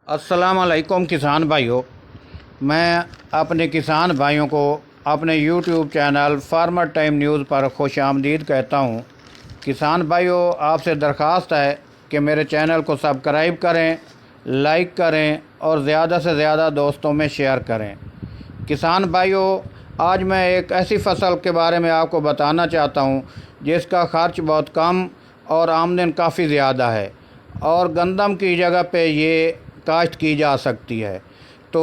अस्सलाम वालेकुम किसान भाइयों। मैं अपने किसान भाइयों को अपने YouTube channel farmer time news पर खुश आमदीद कहता हूँ। किसान भाइयों, आपसे दरख्वास्त है कि मेरे चैनल को सब्सक्राइब करें, लाइक करें और ज़्यादा से ज़्यादा दोस्तों में शेयर करें। किसान भाइयों, आज मैं एक ऐसी फसल के बारे में आपको बताना चाहता हूँ जिसका खर्च बहुत कम और आमदन काफ़ी ज़्यादा है और गंदम की जगह पे ये काश्त की जा सकती है। तो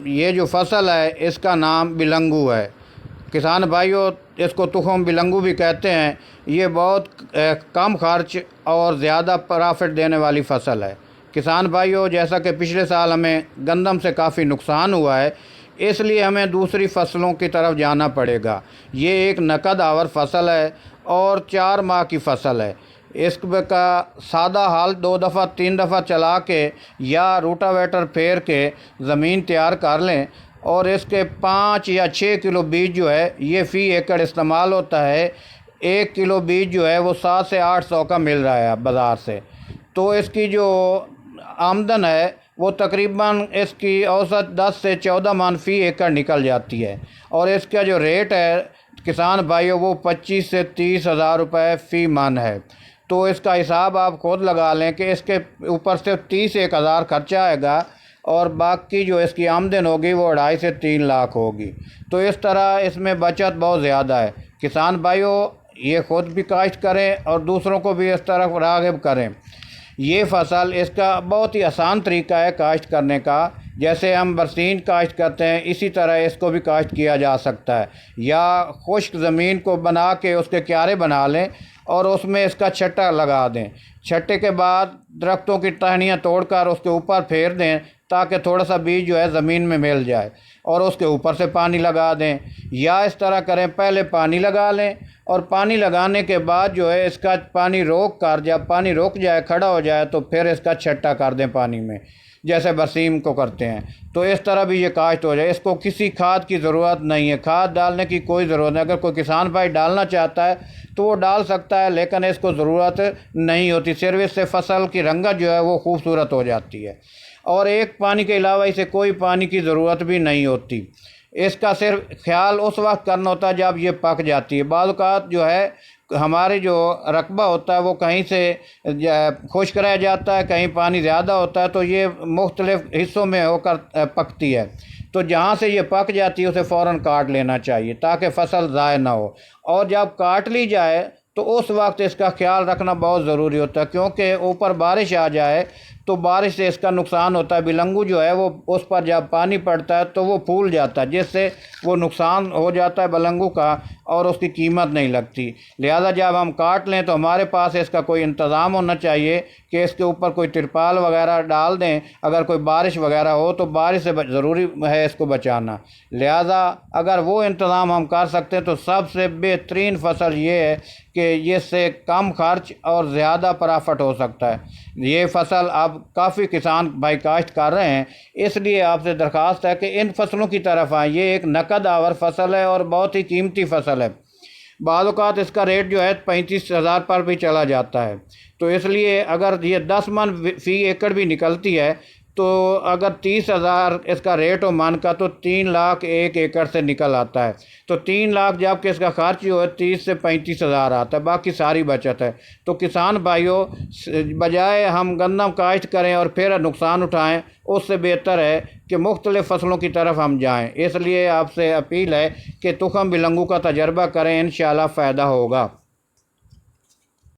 ये जो फसल है इसका नाम बिलंगू है। किसान भाइयों, इसको तुखम बिलंगू भी कहते हैं। ये बहुत कम खर्च और ज़्यादा प्रॉफिट देने वाली फसल है। किसान भाइयों, जैसा कि पिछले साल हमें गंदम से काफ़ी नुकसान हुआ है, इसलिए हमें दूसरी फसलों की तरफ जाना पड़ेगा। ये एक नकद आवर फसल है और 4 माह की फसल है। इसका सादा हाल 2 दफ़ा 3 दफ़ा चला के या रोटावेटर फेर के ज़मीन तैयार कर लें और इसके 5 या 6 किलो बीज जो है ये फ़ी एकड़ इस्तेमाल होता है। 1 किलो बीज जो है वो 700 से 800 का मिल रहा है बाज़ार से। तो इसकी जो आमदन है वो तकरीबन इसकी औसत 10 से 14 मन फ़ी एकड़ निकल जाती है और इसका जो रेट है किसान भाइयों वो 25 से 30 हज़ार रुपये फ़ी मन है। तो इसका हिसाब आप खुद लगा लें कि इसके ऊपर से 30-1 हज़ार खर्चा आएगा और बाकी जो इसकी आमदन होगी वो 2.5 से 3 लाख होगी। तो इस तरह इसमें बचत बहुत ज़्यादा है। किसान भाइयों, ये खुद भी काश्त करें और दूसरों को भी इस तरफ राग़िब करें। ये फसल, इसका बहुत ही आसान तरीका है काश्त करने का। जैसे हम बरसीन काश्त करते हैं इसी तरह इसको भी काश्त किया जा सकता है। या खुश्क ज़मीन को बना के उसके क्यारे बना लें और उसमें इसका छट्टा लगा दें। छट्टे के बाद दरख्तों की टहनियाँ तोड़कर उसके ऊपर फेर दें ताकि थोड़ा सा बीज जो है ज़मीन में मिल जाए और उसके ऊपर से पानी लगा दें। या इस तरह करें, पहले पानी लगा लें और पानी लगाने के बाद जो है इसका पानी रोक कर, जब पानी रुक जाए, खड़ा हो जाए, तो फिर इसका छट्टा कर दें पानी में, जैसे बरसीम को करते हैं। तो इस तरह भी ये काश्त हो जाए। इसको किसी खाद की ज़रूरत नहीं है, खाद डालने की कोई ज़रूरत नहीं। अगर कोई किसान भाई डालना चाहता है तो वो डाल सकता है, लेकिन इसको ज़रूरत नहीं होती। सिर्फ इससे फसल की रंगत जो है वो खूबसूरत हो जाती है और एक पानी के अलावा इसे कोई पानी की ज़रूरत भी नहीं होती। इसका सिर्फ ख्याल उस वक्त करना होता है जब ये पक जाती है। बाज़ औक़ात जो है हमारे जो रकबा होता है वो कहीं से खुश्क रह जाता है, कहीं पानी ज़्यादा होता है, तो ये मुख्तलिफ़ हिस्सों में होकर पकती है। तो जहाँ से ये पक जाती है उसे फ़ौरन काट लेना चाहिए ताकि फसल ज़ाय ना हो। और जब काट ली जाए तो उस वक्त इसका ख्याल रखना बहुत ज़रूरी होता है, क्योंकि ऊपर बारिश आ जाए तो बारिश से इसका नुकसान होता है। बिलंगू जो है वो उस पर जब पानी पड़ता है तो वो फूल जाता है, जिससे वो नुकसान हो जाता है बिलंगू का और उसकी कीमत नहीं लगती। लिहाजा जब हम काट लें तो हमारे पास इसका कोई इंतज़ाम होना चाहिए कि इसके ऊपर कोई तिरपाल वगैरह डाल दें। अगर कोई बारिश वगैरह हो तो बारिश से ज़रूरी है इसको बचाना। लिहाजा अगर वो इंतज़ाम हम कर सकते हैं तो सबसे बेहतरीन फसल ये है कि इससे कम खर्च और ज़्यादा प्रॉफिट हो सकता है। ये फसल अब काफ़ी किसान भाई काश्त कर रहे हैं, इसलिए आपसे दरख्वास्त है कि इन फसलों की तरफ आएँ। ये एक नकद आवर फसल है और बहुत ही कीमती फसल है। बाज़ औक़ात इसका रेट जो है 35 हज़ार पर भी चला जाता है। तो इसलिए अगर ये 10 मन फ़ी एकड़ भी निकलती है तो अगर 30 हज़ार इसका रेट हो मन का तो 3 लाख 1 एकड़ से निकल आता है। तो 3 लाख जबकि इसका खर्च जो है 30 से 35 हज़ार आता है, बाकी सारी बचत है। तो किसान भाइयों, बजाय हम गंदम काश्त करें और फिर नुकसान उठाएं, उससे बेहतर है कि मुख्तलिफ़ फसलों की तरफ हम जाएं। इसलिए आपसे अपील है कि तुखम बिलंगू का तजर्बा करें, इंशाअल्लाह फ़ायदा होगा।